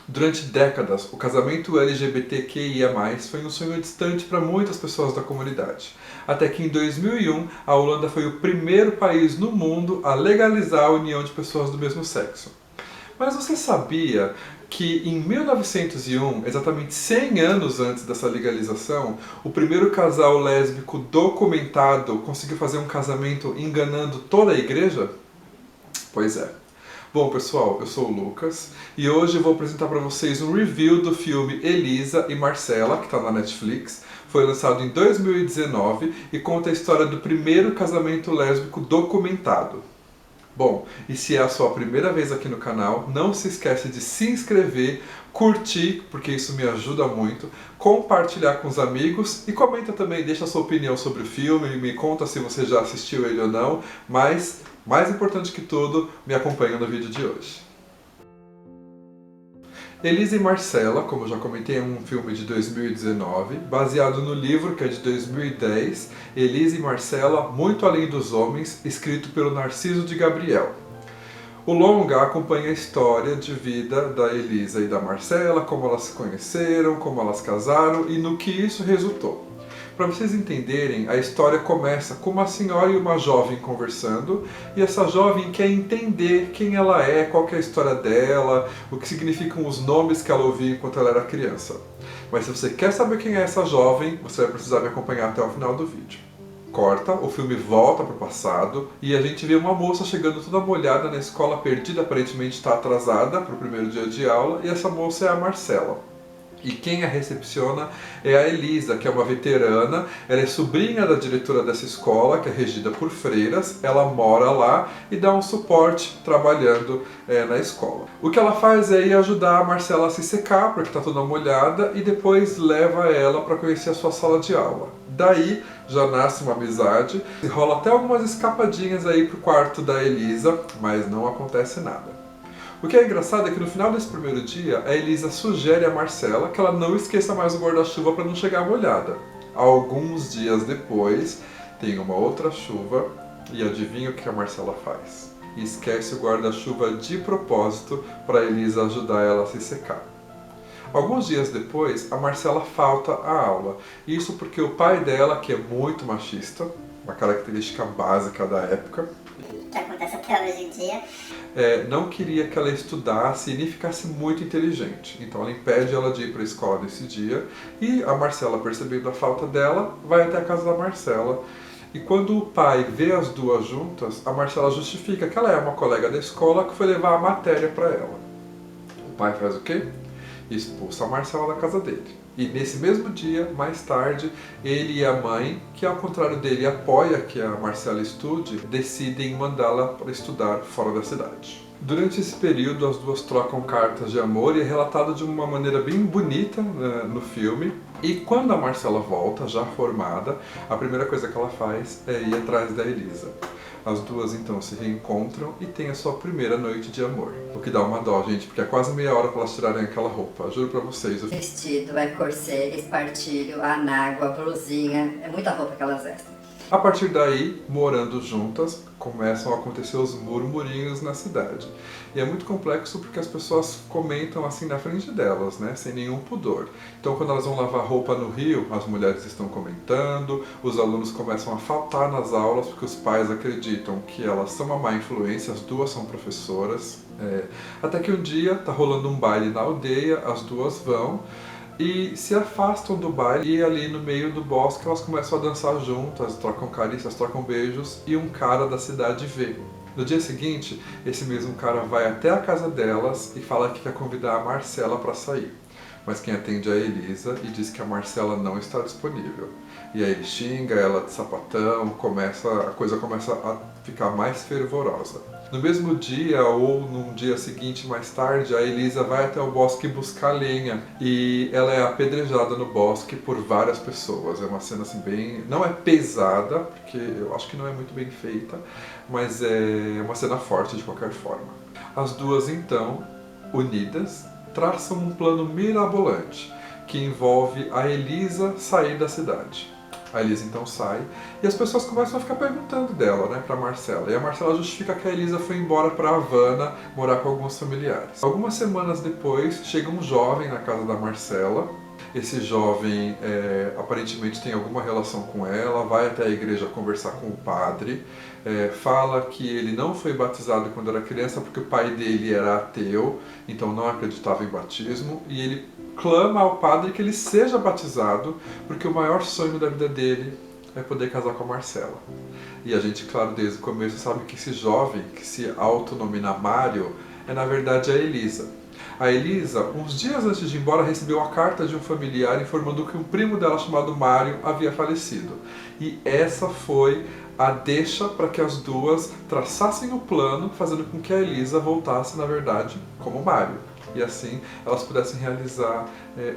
Durante décadas, o casamento LGBTQIA+, foi um sonho distante para muitas pessoas da comunidade. Até que em 2001, a Holanda foi o primeiro país no mundo a legalizar a união de pessoas do mesmo sexo. Mas você sabia que em 1901, exatamente 100 anos antes dessa legalização, o primeiro casal lésbico documentado conseguiu fazer um casamento enganando toda a igreja? Pois é. Bom pessoal, eu sou o Lucas e hoje eu vou apresentar para vocês um review do filme Elisa e Marcela, que está na Netflix. Foi lançado em 2019 e conta a história do primeiro casamento lésbico documentado. Bom, e se é a sua primeira vez aqui no canal, não se esquece de se inscrever, curtir, porque isso me ajuda muito, compartilhar com os amigos e comenta também, deixa a sua opinião sobre o filme, me conta se você já assistiu ele ou não, mas mais importante que tudo, me acompanha no vídeo de hoje. Elisa e Marcela, como eu já comentei, é um filme de 2019, baseado no livro que é de 2010, Elisa e Marcela, Muito Além dos Homens, escrito pelo Narciso de Gabriel. O longa acompanha a história de vida da Elisa e da Marcela, como elas se conheceram, como elas casaram e no que isso resultou. Para vocês entenderem, a história começa com uma senhora e uma jovem conversando, e essa jovem quer entender quem ela é, qual que é a história dela, o que significam os nomes que ela ouvia enquanto ela era criança. Mas se você quer saber quem é essa jovem, você vai precisar me acompanhar até o final do vídeo. Corta, o filme volta para o passado e a gente vê uma moça chegando toda molhada na escola, perdida, aparentemente está atrasada para o primeiro dia de aula, e essa moça é a Marcela. E quem a recepciona é a Elisa, que é uma veterana, ela é sobrinha da diretora dessa escola, que é regida por freiras, ela mora lá e dá um suporte trabalhando na escola. O que ela faz é ir ajudar a Marcela a se secar, porque está toda molhada, e depois leva ela para conhecer a sua sala de aula. Daí já nasce uma amizade, e rola até algumas escapadinhas aí pro quarto da Elisa, mas não acontece nada. O que é engraçado é que no final desse primeiro dia, a Elisa sugere a Marcela que ela não esqueça mais o guarda-chuva para não chegar molhada. Alguns dias depois, tem uma outra chuva e adivinha o que a Marcela faz? Esquece o guarda-chuva de propósito para a Elisa ajudar ela a se secar. Alguns dias depois, a Marcela falta à aula. Isso porque o pai dela, que é muito machista, uma característica básica da época, que acontece até hoje em dia, não queria que ela estudasse e nem ficasse muito inteligente. Então ela impede ela de ir para a escola nesse dia e a Marcela, percebendo a falta dela, vai até a casa da Marcela. E quando o pai vê as duas juntas, a Marcela justifica que ela é uma colega da escola que foi levar a matéria para ela. O pai faz o quê? Expulsa a Marcela da casa dele. E nesse mesmo dia, mais tarde, ele e a mãe, que ao contrário dele apoia que a Marcela estude, decidem mandá-la para estudar fora da cidade. Durante esse período, as duas trocam cartas de amor e é relatado de uma maneira bem bonita no filme. E quando a Marcela volta, já formada, a primeira coisa que ela faz é ir atrás da Elisa. As duas então se reencontram e têm a sua primeira noite de amor. O que dá uma dó, gente, porque é quase meia hora para elas tirarem aquela roupa. Juro pra vocês. O vestido, é corset, espartilho, anágua, blusinha, é muita roupa que elas vestem. A partir daí, morando juntas, começam a acontecer os murmurinhos na cidade. E é muito complexo porque as pessoas comentam assim na frente delas, né, sem nenhum pudor. Então quando elas vão lavar roupa no rio, as mulheres estão comentando, os alunos começam a faltar nas aulas porque os pais acreditam que elas são uma má influência, as duas são professoras. Até que um dia tá rolando um baile na aldeia, as duas vão e se afastam do baile e ali no meio do bosque elas começam a dançar juntas, trocam carícias, trocam beijos e um cara da cidade vê. No dia seguinte, esse mesmo cara vai até a casa delas e fala que quer convidar a Marcela para sair. Mas quem atende é a Elisa e diz que a Marcela não está disponível. E aí ele xinga ela de sapatão, a coisa começa a ficar mais fervorosa. No mesmo dia ou num dia seguinte, mais tarde, a Elisa vai até o bosque buscar lenha e ela é apedrejada no bosque por várias pessoas. É uma cena assim bem... não é pesada, porque eu acho que não é muito bem feita, mas é uma cena forte de qualquer forma. As duas então, unidas, traçam um plano mirabolante que envolve a Elisa sair da cidade. A Elisa então sai e as pessoas começam a ficar perguntando dela, né, pra Marcela. E a Marcela justifica que a Elisa foi embora pra Havana morar com alguns familiares. Algumas semanas depois, chega um jovem na casa da Marcela. Esse jovem aparentemente tem alguma relação com ela, vai até a igreja conversar com o padre, fala que ele não foi batizado quando era criança porque o pai dele era ateu, então não acreditava em batismo, e ele clama ao padre que ele seja batizado porque o maior sonho da vida dele é poder casar com a Marcela. E a gente, claro, desde o começo sabe que esse jovem, que se autonomina Mário, é na verdade a Elisa. A Elisa, uns dias antes de ir embora, recebeu a carta de um familiar informando que um primo dela chamado Mário havia falecido. E essa foi a deixa para que as duas traçassem o plano, fazendo com que a Elisa voltasse, na verdade, como Mário. E assim elas pudessem realizar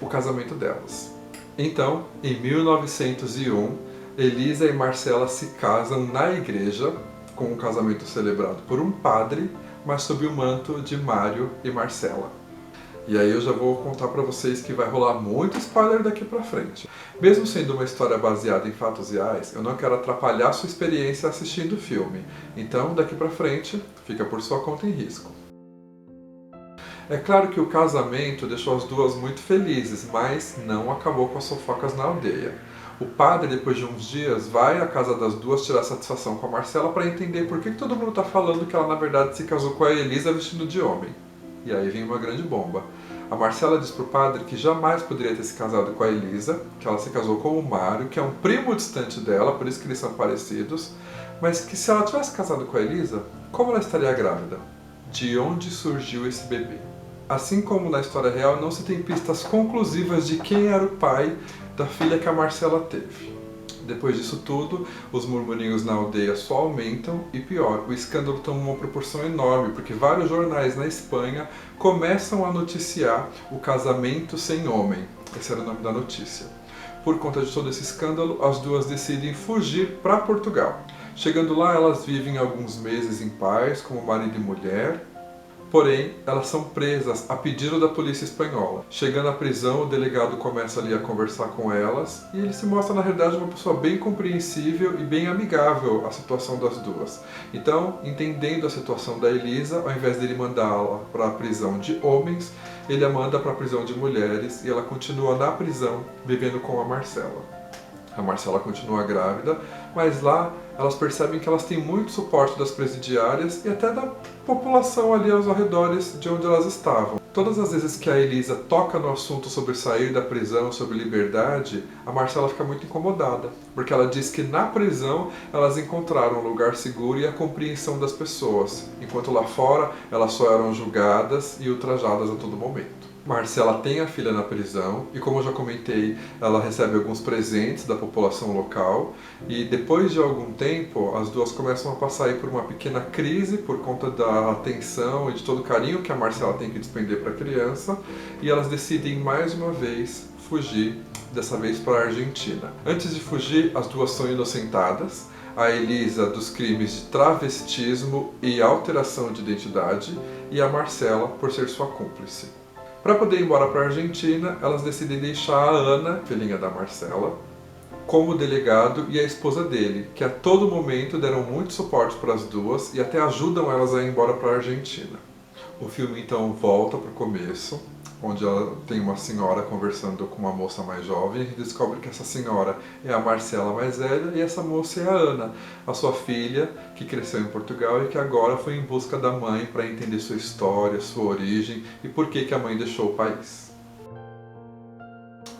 o casamento delas. Então, em 1901, Elisa e Marcela se casam na igreja, com um casamento celebrado por um padre, mas sob o manto de Mário e Marcela. E aí eu já vou contar pra vocês que vai rolar muito spoiler daqui pra frente. Mesmo sendo uma história baseada em fatos reais, eu não quero atrapalhar sua experiência assistindo o filme. Então, daqui pra frente, fica por sua conta e risco. É claro que o casamento deixou as duas muito felizes, mas não acabou com as fofocas na aldeia. O padre, depois de uns dias, vai à casa das duas tirar satisfação com a Marcela para entender por que todo mundo está falando que ela na verdade se casou com a Elisa vestindo de homem. E aí vem uma grande bomba. A Marcela diz pro padre que jamais poderia ter se casado com a Elisa, que ela se casou com o Mário, que é um primo distante dela, por isso que eles são parecidos, mas que se ela tivesse casado com a Elisa, como ela estaria grávida? De onde surgiu esse bebê? Assim como na história real, não se tem pistas conclusivas de quem era o pai da filha que a Marcela teve. Depois disso tudo, os murmurinhos na aldeia só aumentam e pior, o escândalo toma uma proporção enorme, porque vários jornais na Espanha começam a noticiar o casamento sem homem. Esse era o nome da notícia. Por conta de todo esse escândalo, as duas decidem fugir para Portugal. Chegando lá, elas vivem alguns meses em paz, como marido e mulher. Porém, elas são presas a pedido da polícia espanhola. Chegando à prisão, o delegado começa ali a conversar com elas e ele se mostra, na realidade, uma pessoa bem compreensível e bem amigável à situação das duas. Então, entendendo a situação da Elisa, ao invés dele mandá-la para a prisão de homens, ele a manda para a prisão de mulheres e ela continua na prisão, vivendo com a Marcela. A Marcela continua grávida, mas lá elas percebem que elas têm muito suporte das presidiárias e até da população ali aos arredores de onde elas estavam. Todas as vezes que a Elisa toca no assunto sobre sair da prisão, sobre liberdade, a Marcela fica muito incomodada, porque ela diz que na prisão elas encontraram um lugar seguro e a compreensão das pessoas, enquanto lá fora elas só eram julgadas e ultrajadas a todo momento. Marcela tem a filha na prisão e, como eu já comentei, ela recebe alguns presentes da população local e depois de algum tempo as duas começam a passar aí por uma pequena crise por conta da atenção e de todo o carinho que a Marcela tem que despender para a criança e elas decidem mais uma vez fugir, dessa vez para a Argentina. Antes de fugir, as duas são inocentadas, a Elisa dos crimes de travestismo e alteração de identidade e a Marcela por ser sua cúmplice. Para poder ir embora para a Argentina, elas decidem deixar a Ana, filhinha da Marcela, como delegado e a esposa dele, que a todo momento deram muito suporte para as duas e até ajudam elas a ir embora para a Argentina. O filme então volta para o começo, onde ela tem uma senhora conversando com uma moça mais jovem e descobre que essa senhora é a Marcela mais velha e essa moça é a Ana, a sua filha que cresceu em Portugal e que agora foi em busca da mãe para entender sua história, sua origem e por que a mãe deixou o país.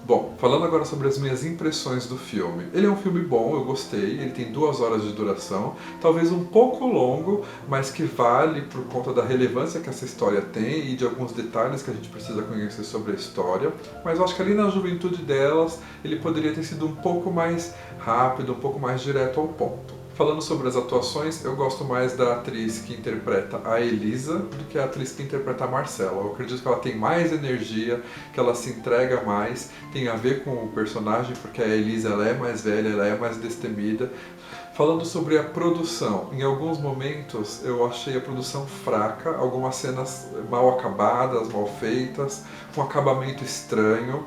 Bom, falando agora sobre as minhas impressões do filme. Ele é um filme bom, eu gostei, ele tem 2 horas de duração, talvez um pouco longo, mas que vale por conta da relevância que essa história tem e de alguns detalhes que a gente precisa conhecer sobre a história, mas eu acho que ali na juventude delas, ele poderia ter sido um pouco mais rápido, um pouco mais direto ao ponto. Falando sobre as atuações, eu gosto mais da atriz que interpreta a Elisa do que a atriz que interpreta a Marcela. Eu acredito que ela tem mais energia, que ela se entrega mais, tem a ver com o personagem, porque a Elisa ela é mais velha, ela é mais destemida. Falando sobre a produção, em alguns momentos eu achei a produção fraca, algumas cenas mal acabadas, mal feitas, um acabamento estranho.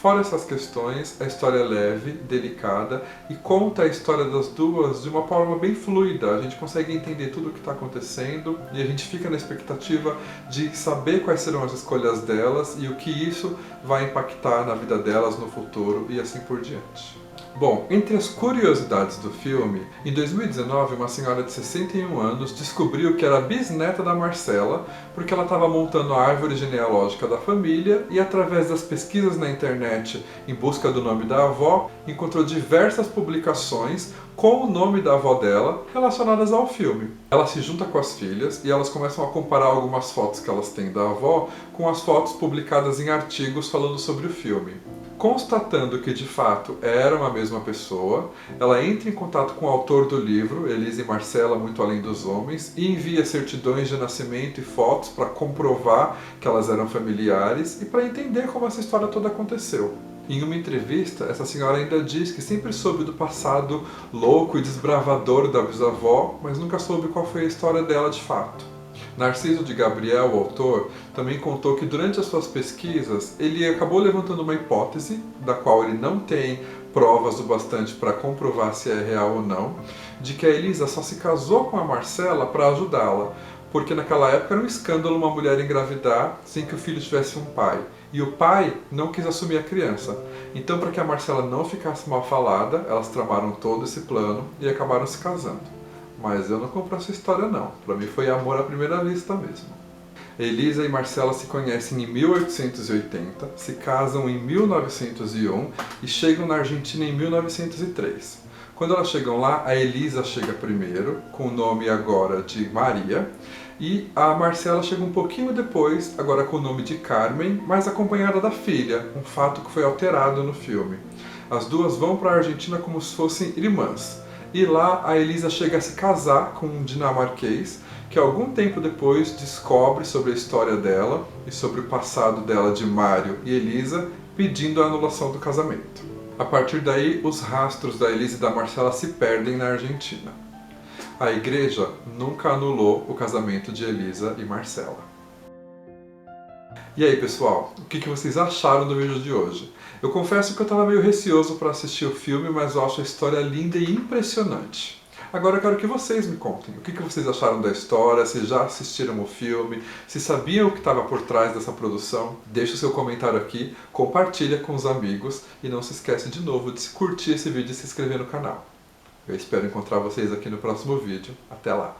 Fora essas questões, a história é leve, delicada e conta a história das duas de uma forma bem fluida. A gente consegue entender tudo o que está acontecendo e a gente fica na expectativa de saber quais serão as escolhas delas e o que isso vai impactar na vida delas no futuro e assim por diante. Bom, entre as curiosidades do filme, em 2019 uma senhora de 61 anos descobriu que era bisneta da Marcella porque ela estava montando a árvore genealógica da família e através das pesquisas na internet em busca do nome da avó, encontrou diversas publicações com o nome da avó dela relacionadas ao filme. Ela se junta com as filhas e elas começam a comparar algumas fotos que elas têm da avó com as fotos publicadas em artigos falando sobre o filme. Constatando que de fato eram a mesma pessoa, ela entra em contato com o autor do livro, Elise e Marcella, Muito Além dos Homens, e envia certidões de nascimento e fotos para comprovar que elas eram familiares e para entender como essa história toda aconteceu. Em uma entrevista, essa senhora ainda diz que sempre soube do passado louco e desbravador da bisavó, mas nunca soube qual foi a história dela de fato. Narciso de Gabriel, o autor, também contou que durante as suas pesquisas ele acabou levantando uma hipótese, da qual ele não tem provas o bastante para comprovar se é real ou não, de que a Elisa só se casou com a Marcella para ajudá-la, porque naquela época era um escândalo uma mulher engravidar sem que o filho tivesse um pai. E o pai não quis assumir a criança. Então, para que a Marcella não ficasse mal falada, elas tramaram todo esse plano e acabaram se casando. Mas eu não compro essa história não. Para mim foi amor à primeira vista mesmo. Elisa e Marcella se conhecem em 1880, se casam em 1901 e chegam na Argentina em 1903. Quando elas chegam lá, a Elisa chega primeiro, com o nome agora de Maria, e a Marcella chega um pouquinho depois, agora com o nome de Carmen, mas acompanhada da filha, um fato que foi alterado no filme. As duas vão para a Argentina como se fossem irmãs. E lá a Elisa chega a se casar com um dinamarquês que algum tempo depois descobre sobre a história dela e sobre o passado dela de Mário e Elisa, pedindo a anulação do casamento. A partir daí, os rastros da Elisa e da Marcella se perdem na Argentina. A igreja nunca anulou o casamento de Elisa e Marcella. E aí pessoal, o que vocês acharam do vídeo de hoje? Eu confesso que eu estava meio receoso para assistir o filme, mas eu acho a história linda e impressionante. Agora eu quero que vocês me contem o que vocês acharam da história, se já assistiram o filme, se sabiam o que estava por trás dessa produção. Deixe o seu comentário aqui, compartilha com os amigos e não se esquece de novo de curtir esse vídeo e se inscrever no canal. Eu espero encontrar vocês aqui no próximo vídeo. Até lá!